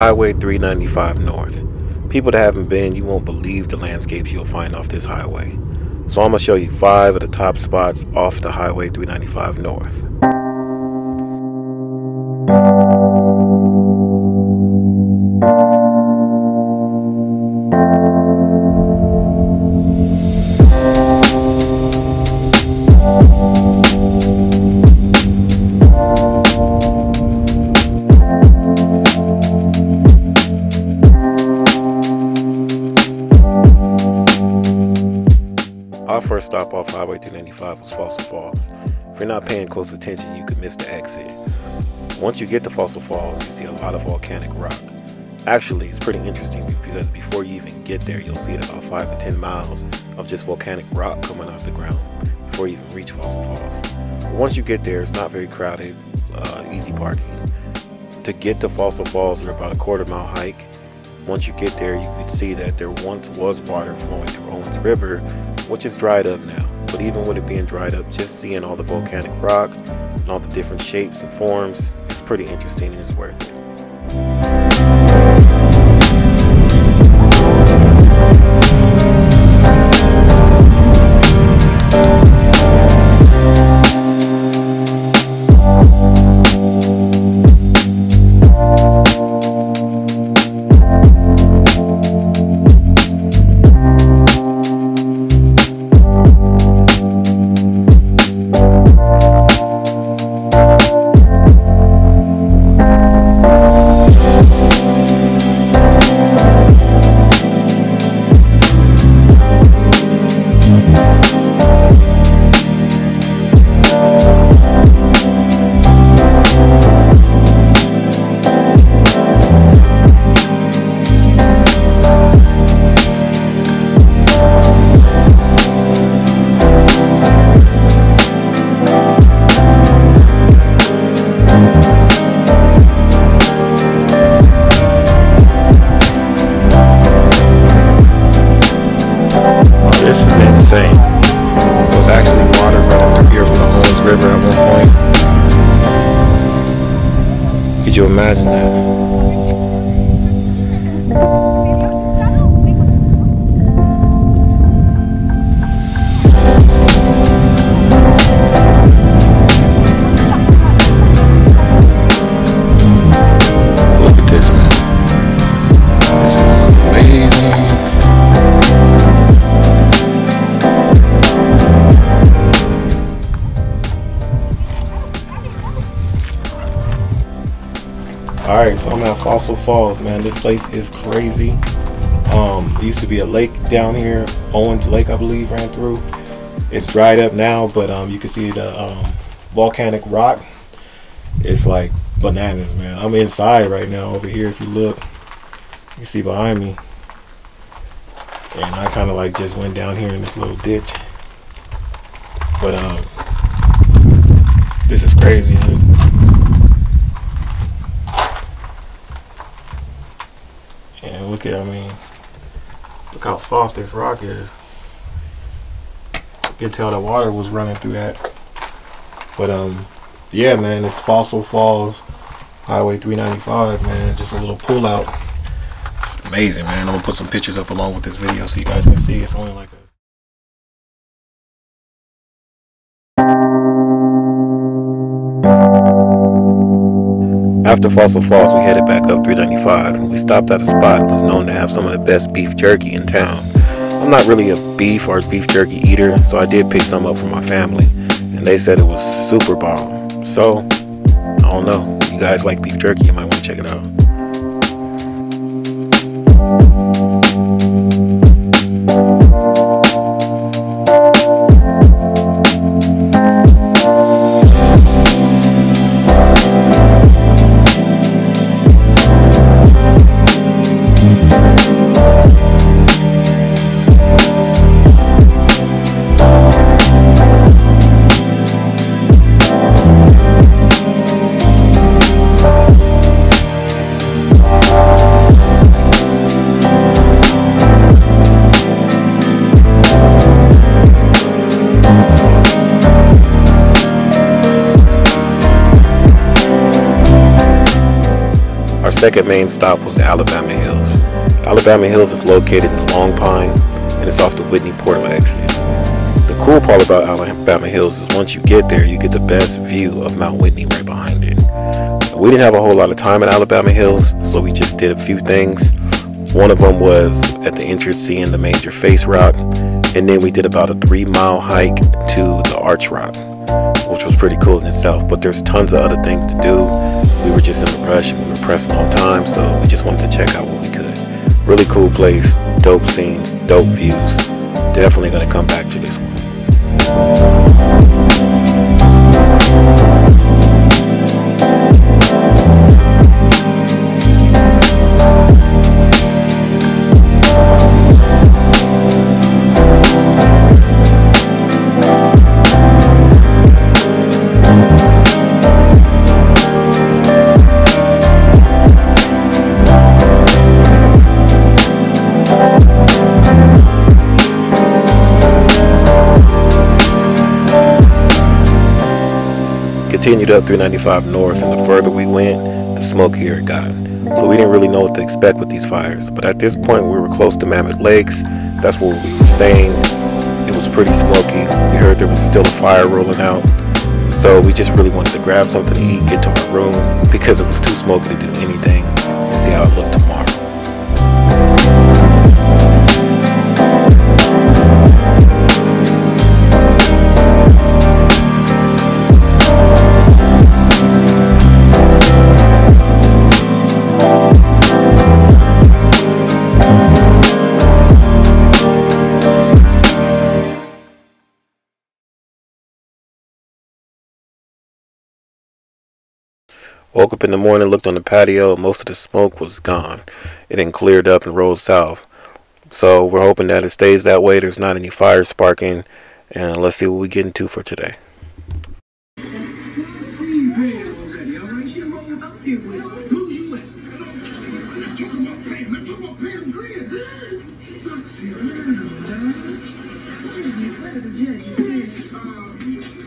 Highway 395 North. People that haven't been, you won't believe the landscapes you'll find off this highway. So I'm going to show you 5 of the top spots off the Highway 395 North. Our first stop off Highway 295 was Fossil Falls. If you're not paying close attention, you could miss the exit. Once you get to Fossil Falls, you see a lot of volcanic rock. Actually, it's pretty interesting because before you even get there, you'll see about 5 to 10 miles of just volcanic rock coming off the ground before you even reach Fossil Falls. But once you get there, it's not very crowded, easy parking. To get to Fossil Falls, they're about a quarter-mile hike. Once you get there, you can see that there once was water flowing through Owens River, which is dried up now. But even with it being dried up, just seeing all the volcanic rock and all the different shapes and forms, it's pretty interesting and it's worth it. This is insane. There was actually water running through here from the Owens River at one point. Could you imagine that? Look at this, man. This is amazing. Alright, so I'm at Fossil Falls, man. This place is crazy. It used to be a lake down here. Owens Lake, I believe, ran through. It's dried up now, but you can see the volcanic rock. It's like bananas, man. I'm inside right now over here. If you look, you can see behind me. And I kind of like just went down here in this little ditch. But this is crazy, dude. And look at, look how soft this rock is. You can tell the water was running through that. But yeah, man, it's Fossil Falls, Highway 395, man. Just a little pull out. It's amazing, man. I'm gonna put some pictures up along with this video so you guys can see. It's only like a After Fossil Falls, we headed back up 395 and we stopped at a spot that was known to have some of the best beef jerky in town. I'm not really a beef or beef jerky eater, so I did pick some up for my family, and they said it was super bomb. So, I don't know. If you guys like beef jerky, you might want to check it out. second main stop was the Alabama Hills. Alabama Hills is located in Long Pine, and it's off the Whitney Portal exit. The cool part about Alabama Hills is once you get there, you get the best view of Mount Whitney right behind it. We didn't have a whole lot of time at Alabama Hills, so we just did a few things. One of them was at the entrance seeing the major face rock, and then we did about a 3-mile hike to the Arch Rock, which was pretty cool in itself. But there's tons of other things to do. We were just in a rush and we were pressing on time, so we just wanted to check out what we could. Really cool place, dope scenes, dope views. Definitely gonna come back to this one. Continued up 395 north, and the further we went, the smokier it got. So we didn't really know what to expect with these fires. But at this point, we were close to Mammoth Lakes. That's where we were staying. It was pretty smoky. We heard there was still a fire rolling out. So we just really wanted to grab something to eat, get to our room, because it was too smoky to do anything, and see how it looked tomorrow. Woke up in the morning, looked on the patio, most of the smoke was gone. It had cleared up and rolled south. So we're hoping that it stays that way. There's not any fires sparking. And let's see what we get into for today.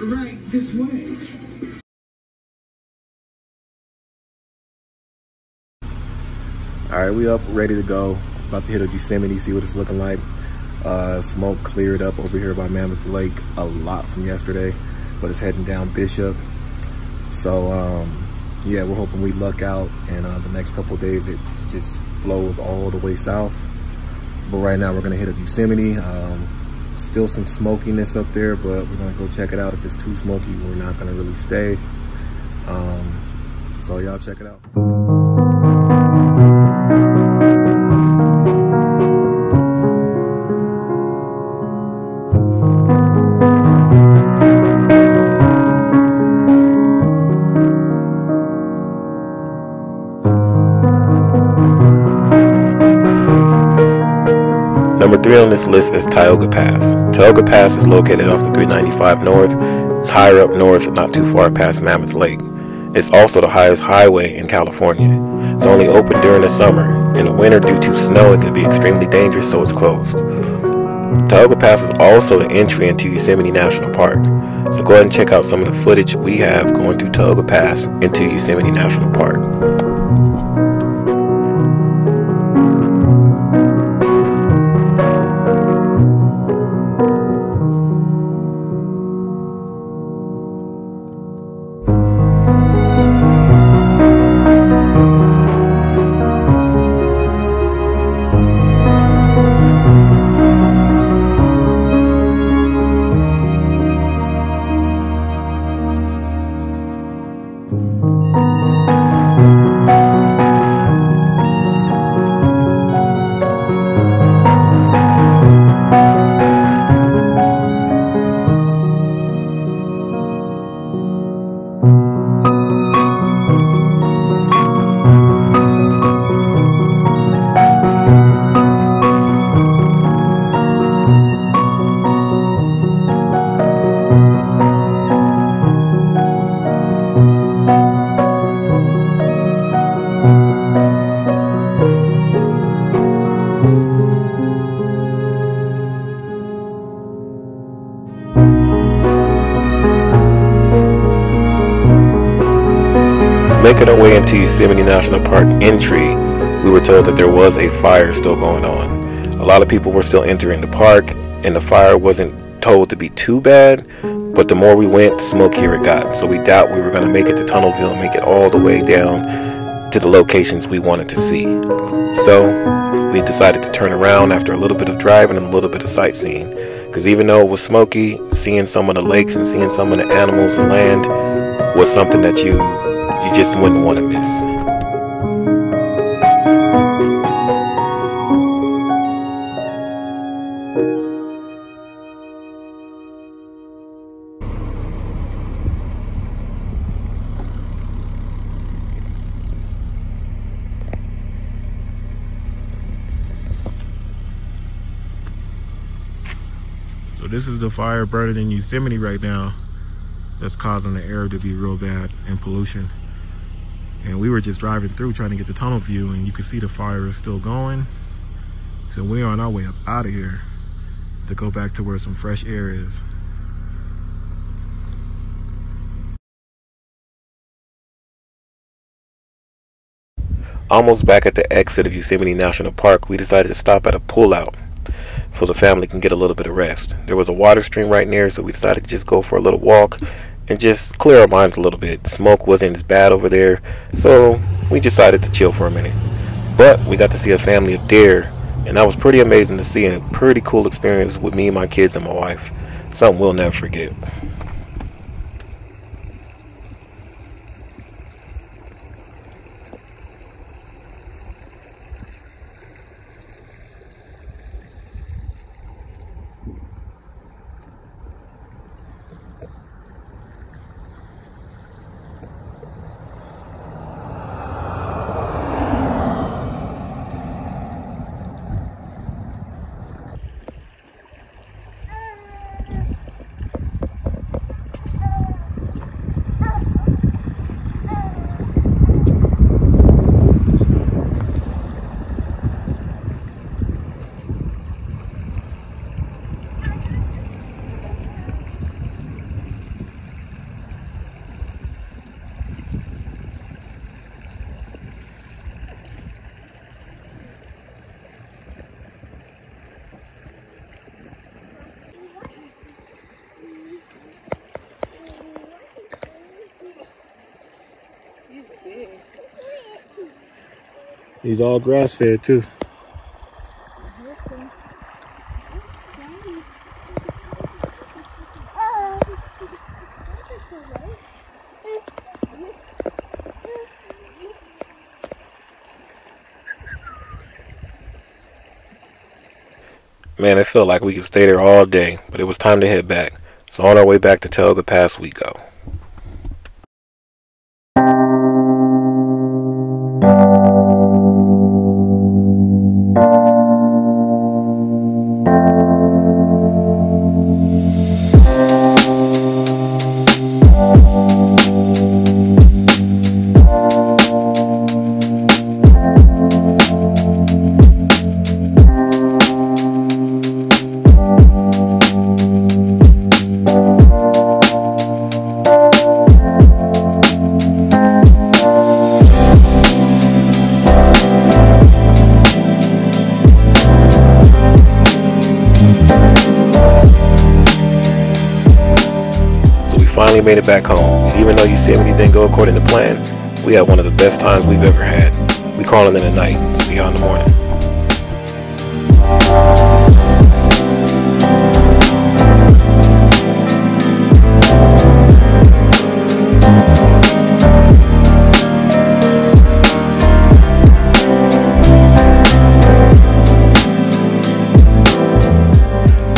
Right this way. Alright, we up, ready to go. About to hit a Yosemite, see what it's looking like. Smoke cleared up over here by Mammoth Lake a lot from yesterday, but it's heading down Bishop. So yeah, we're hoping we luck out and the next couple of days it just blows all the way south. But right now we're gonna hit up Yosemite. Still some smokiness up there, but we're gonna go check it out. If it's too smoky, we're not gonna really stay. So y'all check it out. Number 3 on this list is TIOGA Pass. TIOGA Pass is located off the 395 north. It's higher up north, not too far past Mammoth Lake. It's also the highest highway in California. It's only open during the summer. In the winter, due to snow, it can be extremely dangerous, so it's closed. TIOGA Pass is also the entry into Yosemite National Park. So go ahead and check out some of the footage we have going through TIOGA Pass into Yosemite National Park. went to Yosemite National Park entry, we were told that there was a fire still going on. A lot of people were still entering the park, and the fire wasn't told to be too bad, but the more we went, the smokier it got. So we doubt we were going to make it to Tunnelville and make it all the way down to the locations we wanted to see. So we decided to turn around after a little bit of driving and a little bit of sightseeing, because even though it was smoky, seeing some of the lakes and seeing some of the animals and land was something that you just wouldn't want to miss. So this is the fire burning in Yosemite right now that's causing the air to be real bad and pollution. And we were just driving through trying to get the tunnel view, and you can see the fire is still going. So we're on our way up out of here to go back to where some fresh air is. Almost back at the exit of Yosemite National Park, we decided to stop at a pullout so the family can get a little bit of rest. There was a water stream right near, so we decided to just go for a little walk and just clear our minds a little bit. Smoke wasn't as bad over there, so we decided to chill for a minute. But we got to see a family of deer, and that was pretty amazing to see, and a pretty cool experience with me, my kids, and my wife. Something we'll never forget. He's all grass fed too. Man, it felt like we could stay there all day, but it was time to head back. So on our way back to TIOGA Pass we go. Finally made it back home, and even though Yosemite didn't go according to plan, we had one of the best times we've ever had. We calling it a night. See y'all in the morning.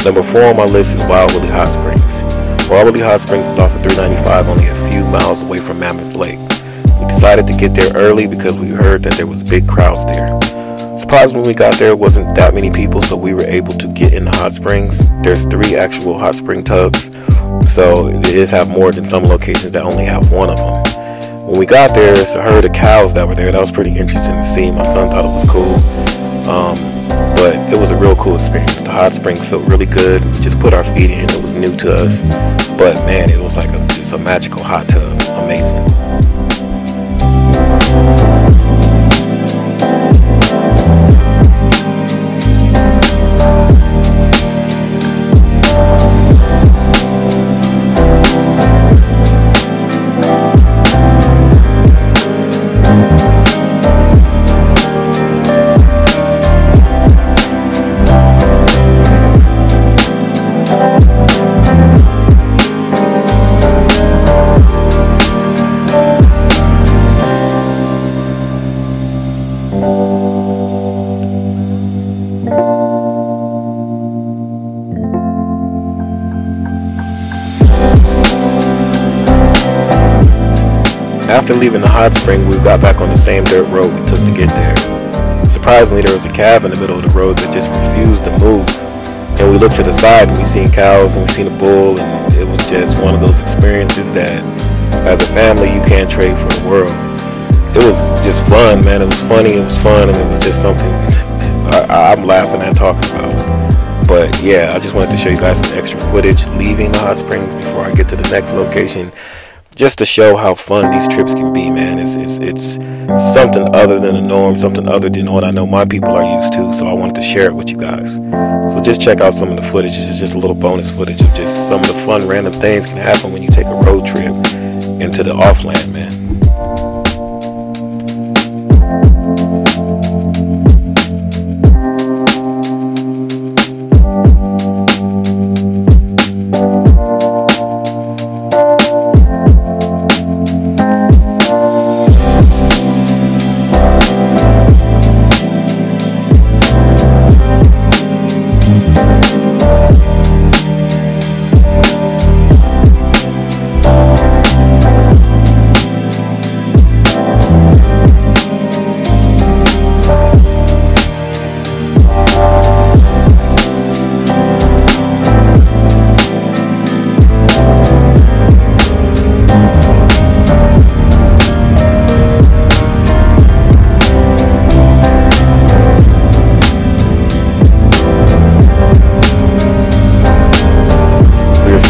Number 4 on my list is Wild Willie Hot Springs. Wild Willie Hot Springs is off the 395, only a few miles away from Mammoth Lake. We decided to get there early because we heard that there was big crowds there. Surprised when we got there, it wasn't that many people, so we were able to get in the hot springs. There's 3 actual hot spring tubs, so it is have more than some locations that only have 1 of them. When we got there, it's a herd of cows that were there. That was pretty interesting to see. My son thought it was cool. But it was a real cool experience. The hot spring felt really good. We just put our feet in. It was new to us. But man, it was like just a magical hot tub. Amazing. leaving the hot spring, we got back on the same dirt road we took to get there. Surprisingly, there was a calf in the middle of the road that just refused to move. And we looked to the side and we seen cows and we seen a bull, and it was just one of those experiences that as a family you can't trade for the world. It was just fun, man. It was funny, it was fun, and it was just something I'm laughing at talking about. But yeah, I just wanted to show you guys some extra footage leaving the hot springs before I get to the next location, just to show how fun these trips can be, man. It's something other than the norm, something other than what I know my people are used to, so I wanted to share it with you guys. So just check out some of the footage. This is just a little bonus footage of just some of the fun random things can happen when you take a road trip into the offland, man.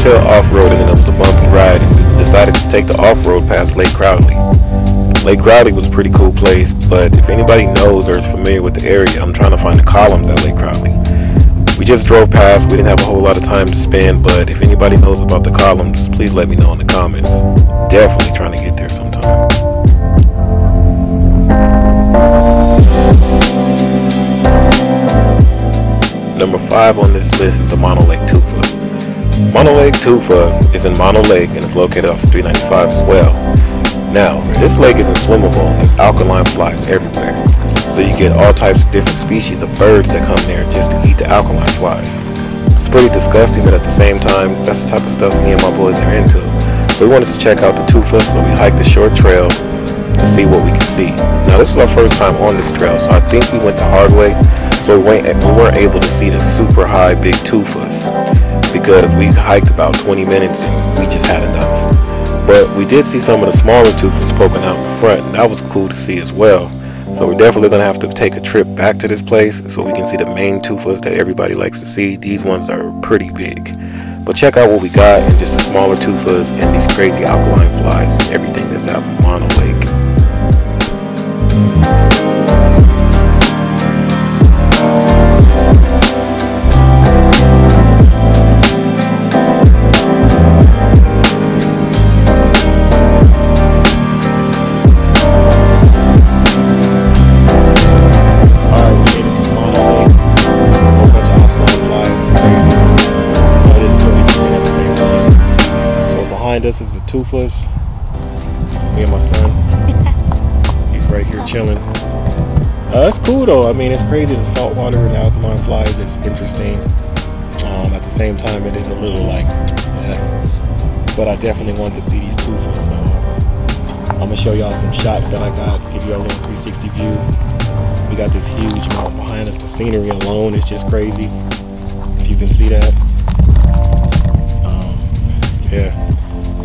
Still off-roading, and it was a bumpy ride, and we decided to take the off-road past Lake Crowley. Lake Crowley was a pretty cool place, but if anybody knows or is familiar with the area, I'm trying to find the columns at Lake Crowley. We just drove past, we didn't have a whole lot of time to spend, but if anybody knows about the columns, please let me know in the comments. Definitely trying to get there sometime. Number 5 on this list is the Mono Lake TUFA. Mono Lake TUFA is in Mono Lake and is located off 395 as well. Now, this lake isn't swimmable and there's alkaline flies everywhere. So you get all types of different species of birds that come there just to eat the alkaline flies. It's pretty disgusting, but at the same time, that's the type of stuff me and my boys are into. So we wanted to check out the TUFA, so we hiked the short trail to see what we could see. Now, this was our first time on this trail, so I think we went the hard way. So we weren't able to see the super high big TUFAs, because we hiked about 20 minutes and we just had enough. But we did see some of the smaller TUFAs poking out in front, and that was cool to see as well. So we're definitely going to have to take a trip back to this place so we can see the main TUFAs that everybody likes to see. These ones are pretty big. But check out what we got, and just the smaller TUFAs and these crazy alkaline flies and everything that's out in Mono Lake. This is the TUFAs. It's me and my son. He's right here chilling. It's cool though. I mean, it's crazy. The salt water and the alkaline flies is interesting. At the same time, it is a little like, but I definitely want to see these TUFAs. So I'm gonna show y'all some shots that I got. Give you a little 360 view. We got this huge mountain behind us. The scenery alone is just crazy. If you can see that. Yeah.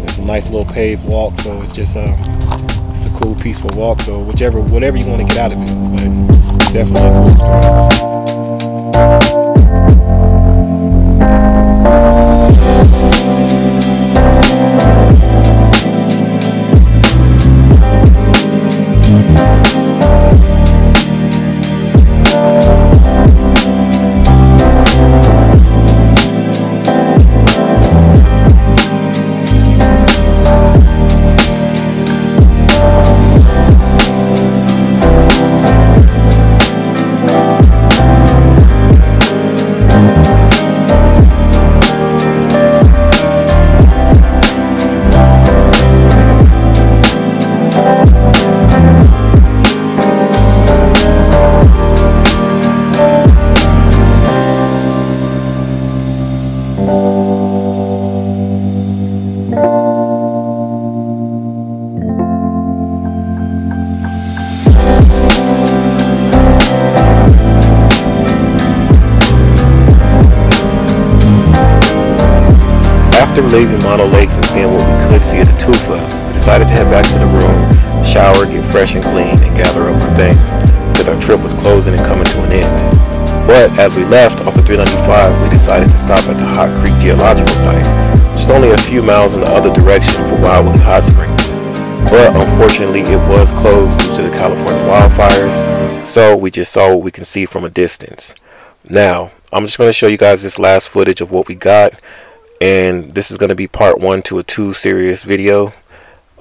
It's a nice little paved walk, so it's just it's a cool, peaceful walk. So whatever you want to get out of it, but definitely a cool experience. After leaving Mono Lakes and seeing what we could see at the TUFAs, we decided to head back to the room, shower, get fresh and clean, and gather up our things, because our trip was closing and coming to an end. But as we left off the 395, we decided to stop at the Hot Creek Geological Site, which is only a few miles in the other direction for WILLY'S Hot Springs. But unfortunately, it was closed due to the California wildfires, so we just saw what we can see from a distance. Now, I'm just going to show you guys this last footage of what we got, and this is going to be part 1 to a 2 series video.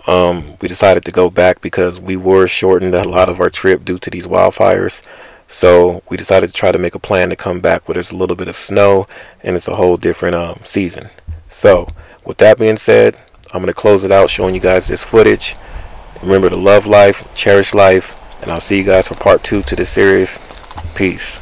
We decided to go back because we were shortened a lot of our trip due to these wildfires. So we decided to try to make a plan to come back where there's a little bit of snow and it's a whole different season. So with that being said, I'm going to close it out showing you guys this footage. Remember to love life, cherish life, and I'll see you guys for part 2 to this series. Peace.